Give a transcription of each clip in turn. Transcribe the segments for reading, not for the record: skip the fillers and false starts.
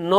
9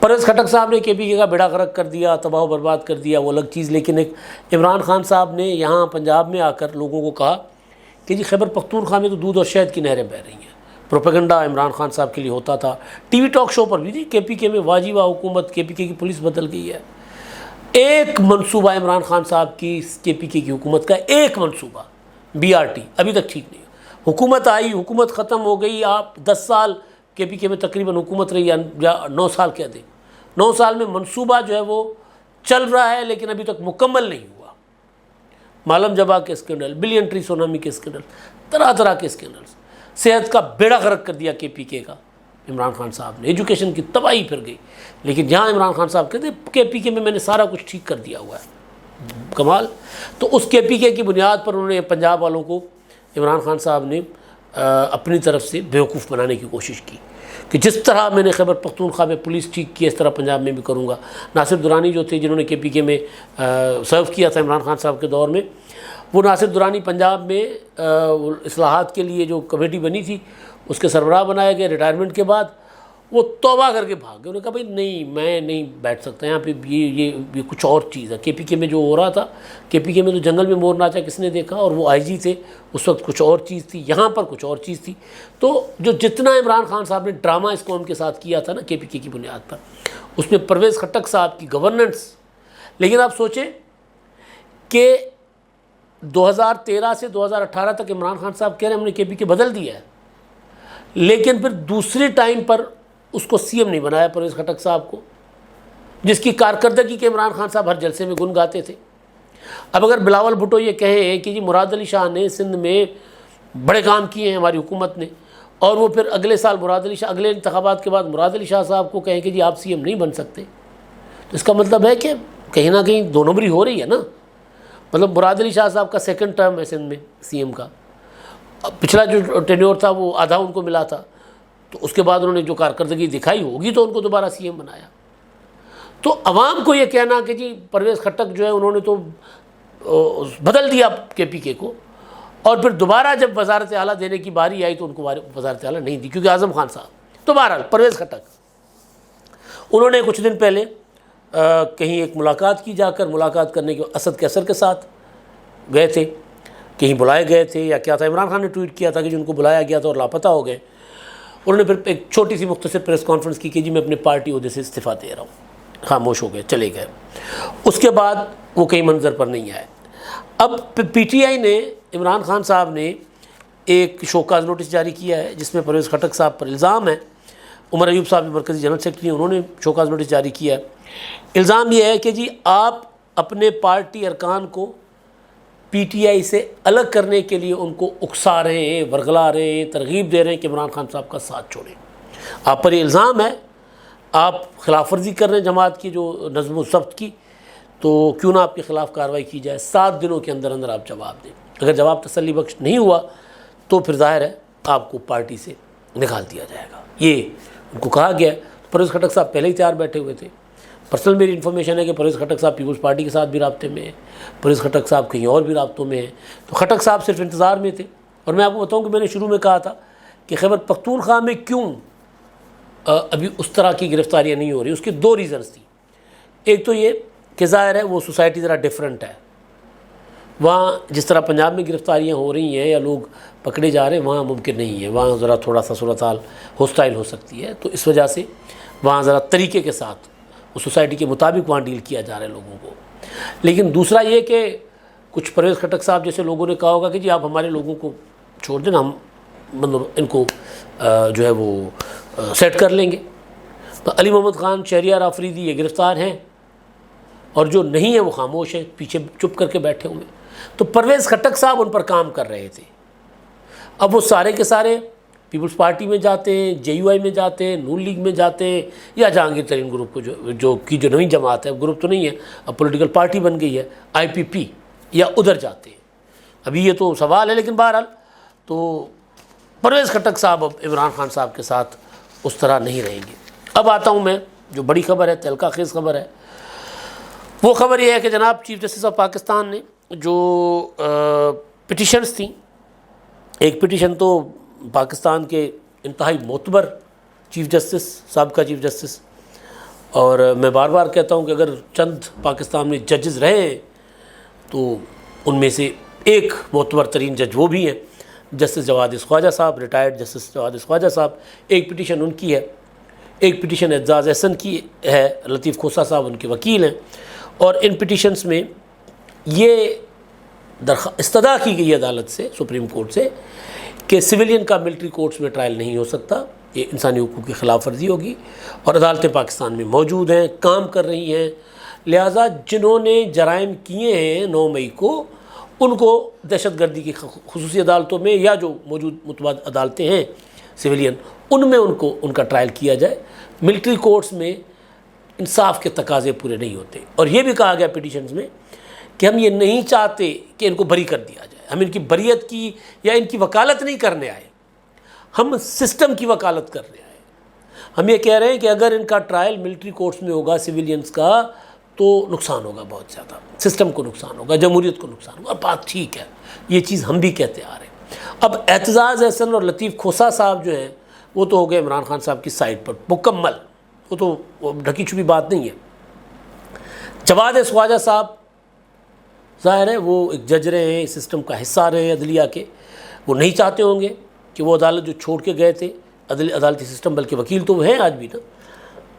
پرویز خٹک صاحب نے کے پی کے کا بیڑا غرق کر دیا، تباہ و برباد کر دیا، وہ الگ چیز، لیکن ایک عمران خان صاحب نے یہاں پنجاب میں آ کر لوگوں کو کہا کہ جی خیبر پختونخوا میں تو دودھ اور شہد کی نہریں بہہ رہی ہیں۔ پروپیگنڈا عمران خان صاحب کے لیے ہوتا تھا، ٹی وی ٹاک شو پر بھی جی کے پی کے میں واجبہ حکومت، کے پی کے کی پولیس بدل گئی ہے۔ ایک منصوبہ عمران خان صاحب کی کے پی کے کی حکومت کا، ایک منصوبہ بی آر ٹی ابھی تک ٹھیک نہیں ہے۔ حکومت آئی، حکومت ختم ہو گئی، آپ 10 سال کے پی کے میں تقریباً حکومت رہی، یا 9 سال کہہ دیں، 9 سال میں منصوبہ جو ہے وہ چل رہا ہے لیکن ابھی تک مکمل نہیں ہوا۔ معلم جبا کے اسکینڈل، بلین ٹری سونامی کے اسکینڈل، طرح طرح کے اسکینڈلز، صحت کا بیڑا غرق کر دیا کے پی کے کا عمران خان صاحب نے، ایجوکیشن کی تباہی پھر گئی۔ لیکن جہاں عمران خان صاحب کہتے ہیں کے پی کے میں نے سارا کچھ ٹھیک کر دیا ہوا ہے، کمال۔ تو اس کے پی کے کی بنیاد پر انہوں نے پنجاب والوں کو، عمران خان صاحب نے اپنی طرف سے بیوقوف بنانے کی کوشش کی کہ جس طرح میں نے خیبر پختونخوا میں پولیس ٹھیک کی، اس طرح پنجاب میں بھی کروں گا۔ ناصر درانی جو تھے، جنہوں نے کے پی کے میں سرو کیا تھا عمران خان صاحب کے دور میں، وہ ناصر درانی پنجاب میں اصلاحات کے لیے جو کمیٹی بنی تھی اس کے سربراہ بنائے گئے۔ ریٹائرمنٹ کے بعد وہ توبہ کر کے بھاگ گئے، انہوں نے کہا بھائی نہیں، میں نہیں بیٹھ سکتا یہاں پہ، یہ کچھ اور چیز ہے۔ کے پی کے میں جو ہو رہا تھا، کے پی کے میں تو جنگل میں مور ناچا کس نے دیکھا، اور وہ آئی جی تھے اس وقت، کچھ اور چیز تھی، یہاں پر کچھ اور چیز تھی۔ تو جو جتنا عمران خان صاحب نے ڈرامہ اس قوم کے ساتھ کیا تھا نا کے پی کے کی بنیاد پر، اس میں پرویز خٹک صاحب کی گورننس۔ لیکن آپ سوچیں کہ 2013 سے 2018 تک عمران خان صاحب کہہ رہے ہیں ہم نے کے پی کے بدل دیا ہے، لیکن پھر دوسری ٹائم پر اس کو سی ایم نہیں بنایا پرویز خٹک صاحب کو، جس کی کارکردگی کے عمران خان صاحب ہر جلسے میں گن گاتے تھے۔ اب اگر بلاول بھٹو یہ کہیں کہ جی مراد علی شاہ نے سندھ میں بڑے کام کیے ہیں ہماری حکومت نے، اور وہ پھر اگلے سال مراد علی شاہ، اگلے انتخابات کے بعد مراد علی شاہ صاحب کو کہیں کہ جی آپ سی ایم نہیں بن سکتے، تو اس کا مطلب ہے کہ کہیں نہ کہیں 2 نمبری ہو رہی ہے نا۔ مطلب مراد علی شاہ صاحب کا 2nd ٹرم ہے سندھ میں سی ایم کا، پچھلا جو ٹینیور تھا وہ آدھا ان کو ملا تھا، تو اس کے بعد انہوں نے جو کارکردگی دکھائی ہوگی تو ان کو دوبارہ سی ایم بنایا۔ تو عوام کو یہ کہنا کہ جی پرویز خٹک جو ہے انہوں نے تو بدل دیا کے پی کے کو، اور پھر دوبارہ جب وزارت اعلیٰ دینے کی باری آئی تو ان کو وزارت اعلیٰ نہیں دی کیونکہ اعظم خان صاحب۔ تو بہرحال پرویز خٹک انہوں نے کچھ دن پہلے کہیں ایک ملاقات کی، جا کر ملاقات کرنے کے اسد کیسر کے ساتھ گئے تھے، کہیں بلائے گئے تھے یا کیا تھا، عمران خان نے ٹویٹ کیا تھا کہ جن کو بلایا گیا تھا اور لاپتہ ہو گئے۔ انہوں نے پھر ایک چھوٹی سی مختصر پریس کانفرنس کی کہ جی میں اپنے پارٹی عہدے سے استعفیٰ دے رہا ہوں، خاموش ہو گئے، چلے گئے۔ اس کے بعد وہ کہیں منظر پر نہیں آئے۔ اب پی ٹی آئی نے، عمران خان صاحب نے ایک شوکاز نوٹس جاری کیا ہے جس میں پرویز خٹک صاحب پر الزام ہے۔ عمر ایوب صاحب مرکزی جنرل سیکرٹری ہیں، انہوں نے شوکاز نوٹس جاری کیا ہے۔ الزام یہ ہے کہ جی آپ اپنے پارٹی ارکان کو پی ٹی آئی سے الگ کرنے کے لیے ان کو اکسا رہے ہیں، ورگلا رہے ہیں، ترغیب دے رہے ہیں کہ عمران خان صاحب کا ساتھ چھوڑیں۔ آپ پر یہ الزام ہے، آپ خلاف ورزی کر رہے ہیں جماعت کی جو نظم و ضبط کی، تو کیوں نہ آپ کے خلاف کارروائی کی جائے، 7 دنوں کے اندر اندر آپ جواب دیں۔ اگر جواب تسلی بخش نہیں ہوا تو پھر ظاہر ہے آپ کو پارٹی سے نکال دیا جائے گا، یہ ان کو کہا گیا ہے۔ پرویز خٹک صاحب پہلے ہی تیار بیٹھے ہوئے تھے۔ پرسنل میری انفارمیشن ہے کہ پرویز خٹک صاحب پیپلز پارٹی کے ساتھ بھی رابطے میں ہیں، پرویز خٹک صاحب کہیں اور بھی رابطوں میں ہیں۔ تو خٹک صاحب صرف انتظار میں تھے۔ اور میں آپ کو بتاؤں کہ میں نے شروع میں کہا تھا کہ خیبر پختونخوا میں کیوں ابھی اس طرح کی گرفتاریاں نہیں ہو رہی، اس کے 2 ریزنز تھیں۔ ایک تو یہ کہ ظاہر ہے وہ سوسائٹی ذرا ڈیفرنٹ ہے، وہاں جس طرح پنجاب میں گرفتاریاں ہو رہی ہیں یا لوگ پکڑے جا رہے ہیں وہاں ممکن نہیں ہے، وہاں ذرا تھوڑا سا صورتحال ہوسٹائل ہو سکتی ہے، تو اس وجہ سے وہاں ذرا طریقے کے ساتھ اس سوسائٹی کے مطابق وہاں ڈیل کیا جا رہا ہے لوگوں کو۔ لیکن دوسرا یہ کہ کچھ پرویز خٹک صاحب جیسے لوگوں نے کہا ہوگا کہ جی آپ ہمارے لوگوں کو چھوڑ دینا، ہم مطلب ان کو جو ہے وہ سیٹ کر لیں گے۔ تو علی محمد خان، شہریار آفریدی یہ گرفتار ہیں، اور جو نہیں ہیں وہ خاموش ہیں، پیچھے چپ کر کے بیٹھے ہوئے۔ تو پرویز خٹک صاحب ان پر کام کر رہے تھے۔ اب وہ سارے کے سارے پیپلز پارٹی میں جاتے ہیں، جے یو آئی میں جاتے ہیں، نون لیگ میں جاتے ہیں، یا جہانگیر ترین گروپ کو جو نئی جماعت ہے، گروپ تو نہیں ہے، اب پولیٹیکل پارٹی بن گئی ہے آئی پی پی، یا ادھر جاتے ہیں۔ ابھی یہ تو سوال ہے، لیکن بہرحال تو پرویز خٹک صاحب اب عمران خان صاحب کے ساتھ اس طرح نہیں رہیں گے۔ اب آتا ہوں میں جو بڑی خبر ہے، تہلکہ خیز خبر ہے، وہ خبر یہ ہے کہ جناب چیف جسٹس آف پاکستان نے جو پٹیشنز تھیں، ایک پٹیشن تو پاکستان کے انتہائی معتبر چیف جسٹس، سابقہ چیف جسٹس اور میں بار بار کہتا ہوں کہ اگر چند پاکستان میں ججز رہے ہیں تو ان میں سے ایک معتبر ترین جج وہ بھی ہیں جسٹس جواد خواجہ صاحب، ریٹائرڈ جسٹس جواد خواجہ صاحب. ایک پٹیشن ان کی ہے، ایک پٹیشن اعتزاز احسن کی ہے، لطیف کھوسہ صاحب ان کے وکیل ہیں. اور ان پٹیشنز میں یہ استدعا کی گئی عدالت سے، سپریم کورٹ سے، کہ سویلین کا ملٹری کورٹس میں ٹرائل نہیں ہو سکتا، یہ انسانی حقوق کی خلاف ورزی ہوگی. اور عدالتیں پاکستان میں موجود ہیں، کام کر رہی ہیں، لہٰذا جنہوں نے جرائم کیے ہیں 9 مئی کو ان کو دہشت گردی کی خصوصی عدالتوں میں یا جو موجود متبادل عدالتیں ہیں سویلین، ان میں ان کا ٹرائل کیا جائے. ملٹری کورٹس میں انصاف کے تقاضے پورے نہیں ہوتے. اور یہ بھی کہا گیا پٹیشنز میں کہ ہم یہ نہیں چاہتے کہ ان کو بری کر دیا جائے، ہم ان کی بریت کی یا ان کی وکالت نہیں کرنے آئے، ہم سسٹم کی وکالت کرنے آئے. ہم یہ کہہ رہے ہیں کہ اگر ان کا ٹرائل ملٹری کورٹس میں ہوگا سویلینز کا تو نقصان ہوگا، بہت زیادہ سسٹم کو نقصان ہوگا، جمہوریت کو نقصان ہوگا. اور بات ٹھیک ہے، یہ چیز ہم بھی کہتے آ رہے ہیں. اب اعتزاز احسن اور لطیف کھوسہ صاحب جو ہیں وہ تو ہو گئے عمران خان صاحب کی سائڈ پر مکمل، وہ تو ڈھکی چھپی بات نہیں ہے. جواد خواجہ صاحب ظاہر ہے وہ ایک جج رہے ہیں، سسٹم کا حصہ رہے ہیں عدلیہ کے، وہ نہیں چاہتے ہوں گے کہ وہ عدالت جو چھوڑ کے گئے تھے عدالتی سسٹم، بلکہ وکیل تو وہ ہیں آج بھی نا،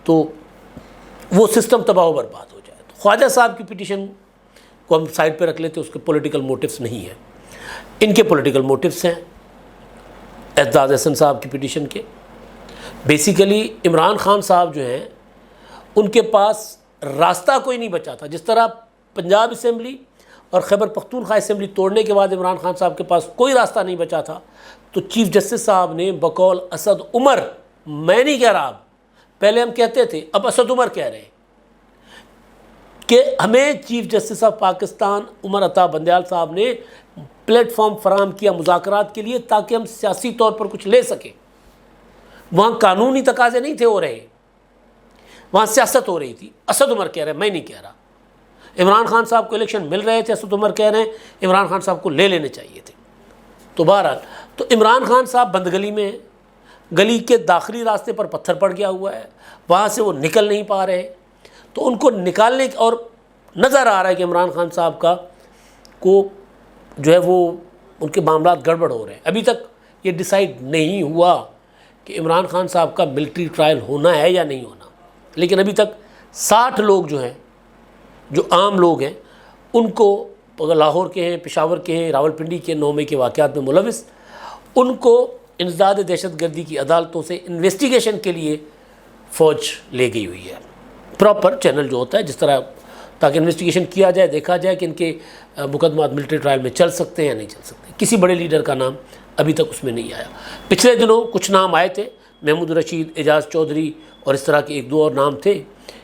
تو وہ سسٹم تباہ و برباد ہو جائے. تو خواجہ صاحب کی پٹیشن کو ہم سائڈ پہ رکھ لیتے، اس کے پولیٹیکل موٹیوز نہیں ہیں. ان کے پولیٹیکل موٹیوز ہیں اعتزاز احسن صاحب کی پٹیشن کے. بیسیکلی عمران خان صاحب جو ہیں ان کے پاس راستہ کوئی نہیں بچا تھا. جس طرح پنجاب اسمبلی اور خیبر پختونخوا اسمبلی توڑنے کے بعد عمران خان صاحب کے پاس کوئی راستہ نہیں بچا تھا، تو چیف جسٹس صاحب نے بقول اسد عمر، میں نہیں کہہ رہا، پہلے ہم کہتے تھے اب اسد عمر کہہ رہے ہیں کہ ہمیں chief justice of Pakistan Umar Ata Bandial صاحب نے پلیٹ فارم فراہم کیا مذاکرات کے لیے تاکہ ہم سیاسی طور پر کچھ لے سکیں. وہاں قانونی تقاضے نہیں تھے ہو رہے، وہاں سیاست ہو رہی تھی. اسد عمر کہہ رہے ہیں، میں نہیں کہہ رہا. عمران خان صاحب کو الیکشن مل رہے تھے، اسد عمر کہہ رہے ہیں عمران خان صاحب کو لے لینے چاہیے تھے. تو بہرحال تو عمران خان صاحب بند گلی میں ہیں، گلی کے داخلی راستے پر پتھر پڑ گیا ہوا ہے، وہاں سے وہ نکل نہیں پا رہے. تو ان کو نکالنے اور نظر آ رہا ہے کہ عمران خان صاحب کو جو ہے وہ ان کے معاملات گڑبڑ ہو رہے ہیں. ابھی تک یہ ڈیسائیڈ نہیں ہوا کہ عمران خان صاحب کا ملٹری ٹرائل ہونا ہے یا نہیں ہونا، لیکن ابھی تک 60 لوگ جو ہیں، جو عام لوگ ہیں، ان کو لاہور کے ہیں، پشاور کے ہیں، راولپنڈی کے 9 مئی کے واقعات میں ملوث، ان کو انسداد دہشت گردی کی عدالتوں سے انویسٹیگیشن کے لیے فوج لے گئی ہوئی ہے. پراپر چینل جو ہوتا ہے جس طرح، تاکہ انویسٹیگیشن کیا جائے، دیکھا جائے کہ ان کے مقدمات ملٹری ٹرائل میں چل سکتے ہیں یا نہیں چل سکتے. کسی بڑے لیڈر کا نام ابھی تک اس میں نہیں آیا. پچھلے دنوں کچھ نام آئے تھے، محمود رشید، اعجاز چودھری اور اس طرح کے 1-2 اور نام تھے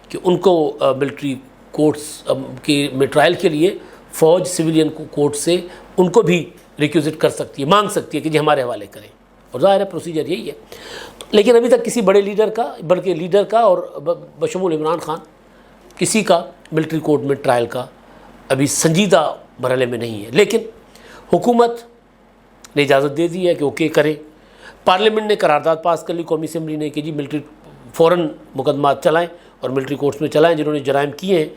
کہ ان کو ملٹری کورٹس میں ٹرائل کے لیے فوج سویلین کورٹ سے ان کو بھی ریکوزٹ کر سکتی ہے، مانگ سکتی ہے کہ جی ہمارے حوالے کریں. اور ظاہر ہے پروسیجر یہی ہے. لیکن ابھی تک کسی بڑے لیڈر کا، بلکہ لیڈر کا اور بشمول عمران خان، کسی کا ملٹری کورٹ میں ٹرائل کا ابھی سنجیدہ مرحلے میں نہیں ہے. لیکن حکومت نے اجازت دے دی ہے کہ اوکے کریں. پارلیمنٹ نے قرارداد پاس کر لی، قومی اسمبلی نے، کہ جی ملٹری فوراً مقدمات چلائیں اور ملٹری کورٹس میں چلائیں جنہوں نے جرائم کیے ہیں.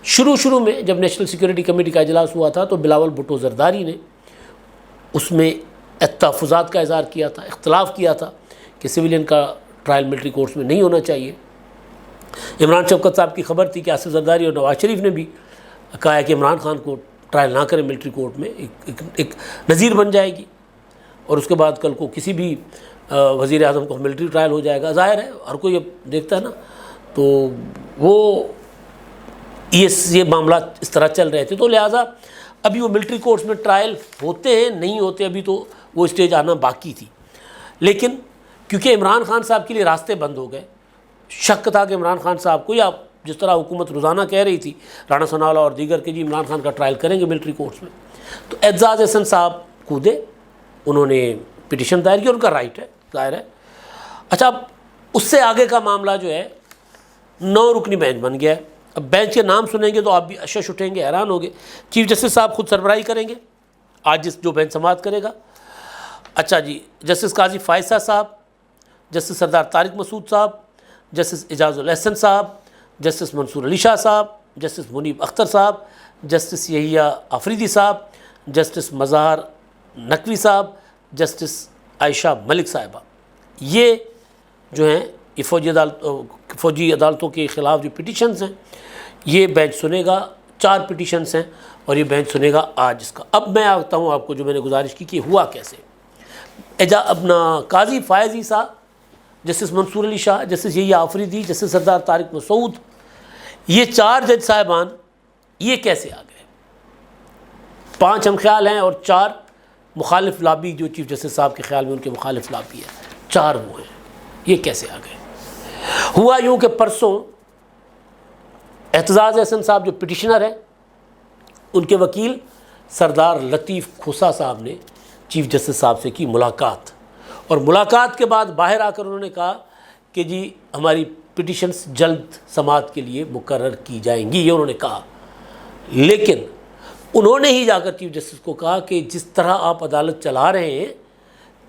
شروع میں جب نیشنل سیکورٹی کمیٹی کا اجلاس ہوا تھا تو بلاول بھٹو زرداری نے اس میں تحفظات کا اظہار کیا تھا، اختلاف کیا تھا کہ سویلین کا ٹرائل ملٹری کورٹس میں نہیں ہونا چاہیے. عمران شوکت صاحب کی خبر تھی کہ آصف زرداری اور نواز شریف نے بھی کہا ہے کہ عمران خان کو ٹرائل نہ کریں ملٹری کورٹ میں، ایک نظیر بن جائے گی. اور اس کے بعد کل کو کسی بھی وزیر اعظم کو ملٹری ٹرائل ہو جائے گا. ظاہر ہے ہر کوئی اب دیکھتا ہے نا، تو وہ یہ معاملات اس طرح چل رہے تھے. تو لہٰذا ابھی وہ ملٹری کورٹس میں ٹرائل ہوتے ہیں نہیں ہوتے، ابھی تو وہ اسٹیج آنا باقی تھی. لیکن کیونکہ عمران خان صاحب کے لیے راستے بند ہو گئے، شک تھا کہ عمران خان صاحب کو، یا جس طرح حکومت روزانہ کہہ رہی تھی رانا ثناءاللہ اور دیگر کہ جی عمران خان کا ٹرائل کریں گے ملٹری کورٹس میں، تو اعتزاز احسن صاحب کودے، انہوں نے پٹیشن دائر کی، ان کا رائٹ ہے ظاہر ہے. اچھا، اب اس سے آگے کا معاملہ جو ہے 9 رکنی بینچ بن گیا ہے. اب بینچ کے نام سنیں گے تو آپ بھی اشش اٹھیں گے، حیران ہوں گے. چیف جسٹس صاحب خود سربراہی کریں گے آج جو بینچ سماعت کرے گا. اچھا جی، جسٹس قاضی فائز صاحب، جسٹس سردار طارق مسعود صاحب، جسٹس اعجاز الاحسن صاحب، جسٹس منصور علی شاہ صاحب، جسٹس منیب اختر صاحب، جسٹس یحییٰ آفریدی صاحب، جسٹس مظہر نقوی صاحب، جسٹس عائشہ ملک صاحبہ، یہ جو ہیں یہ فوجی عدالتوں کے خلاف جو پٹیشنز ہیں یہ بینچ سنے گا۔ 4 پٹیشنز ہیں اور یہ بینچ سنے گا آج اس کا۔ اب میں آتا ہوں آپ کو جو میں نے گزارش کی کہ ہوا کیسے۔ اپنا قاضی فائز عیسیٰ، جسٹس منصور علی شاہ، جسٹس یحییٰ آفریدی، جسٹس سردار طارق مسعود، یہ 4 جج صاحبان یہ کیسے آ گئے؟ 5 ہم خیال ہیں اور 4 مخالف لابی جو چیف جسٹس صاحب کے خیال میں ان کے مخالف لابی ہے، 4 وہ ہیں، یہ کیسے آ گئے؟ ہوا یوں کہ پرسوں اعتزاز احسن صاحب جو پٹیشنر ہیں ان کے وکیل سردار لطیف کھوسا صاحب نے چیف جسٹس صاحب سے کی ملاقات، اور ملاقات کے بعد باہر آ کر انہوں نے کہا کہ جی ہماری پٹیشنز جلد سماعت کے لیے مقرر کی جائیں گی، یہ انہوں نے کہا۔ لیکن انہوں نے ہی جا کر چیف جسٹس کو کہا کہ جس طرح آپ عدالت چلا رہے ہیں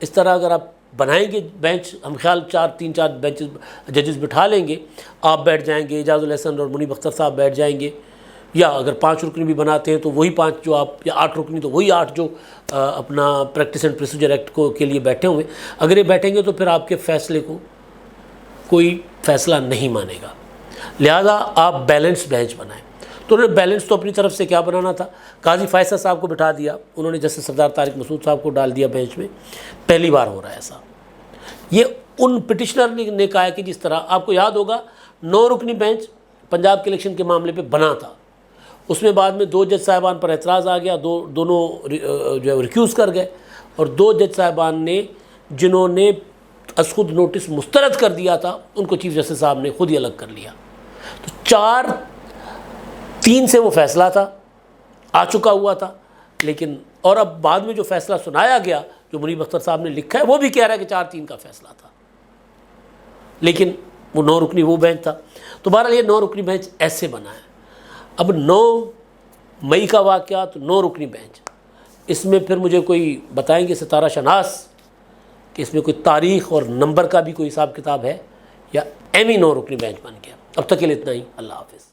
اس طرح اگر آپ بنائیں گے بینچ، ہم خیال 3-4 ججز بٹھا لیں گے، آپ بیٹھ جائیں گے، اعجاز الاحسن اور منیب اختر صاحب بیٹھ جائیں گے، یا اگر 5 رکنی بھی بناتے ہیں تو وہی 5 جو آپ، یا 8 رکنی تو وہی 8 جو اپنا پریکٹس اینڈ پروسیجر ایکٹ کے لیے بیٹھے ہوئے، اگر یہ بیٹھیں گے تو پھر آپ کے فیصلے کو کوئی فیصلہ نہیں مانے گا، لہذا آپ بیلنس بینچ بنائیں۔ تو انہوں نے بیلنس تو اپنی طرف سے کیا بنانا تھا، قاضی فائز صاحب کو بٹھا دیا، انہوں نے جسٹس سردار طارق مسعود صاحب کو ڈال دیا بینچ میں۔ پہلی بار ہو رہا ہے ایسا۔ یہ ان پٹیشنر نے کہا ہے کہ جس طرح آپ کو یاد ہوگا 9 رکنی بینچ پنجاب کے الیکشن کے معاملے پہ بنا تھا، اس میں بعد میں 2 جج صاحبان پر اعتراض آ گیا، دونوں جو ہے ریکیوز کر گئے، اور 2 جج صاحبان نے جنہوں نے از خود نوٹس مسترد کر دیا تھا ان کو چیف جسٹس صاحب نے خود ہی الگ کر لیا۔ تو 4-3 سے وہ فیصلہ تھا، آ چکا ہوا تھا، لیکن اور اب بعد میں جو فیصلہ سنایا گیا جو منیب اختر صاحب نے لکھا ہے وہ بھی کہہ رہا ہے کہ 4-3 کا فیصلہ تھا، لیکن وہ 9 رکنی وہ بینچ تھا۔ تو بہرحال یہ 9 رکنی بینچ ایسے بنا ہے۔ اب 9 مئی کا واقعہ تو 9 رکنی بینچ، اس میں پھر مجھے کوئی بتائیں گے ستارہ شناس کہ اس میں کوئی تاریخ اور نمبر کا بھی کوئی حساب کتاب ہے یا ایم ہی 9 رکنی بینچ بن گیا؟ اب تک کے لیے اتنا ہی، اللہ حافظ۔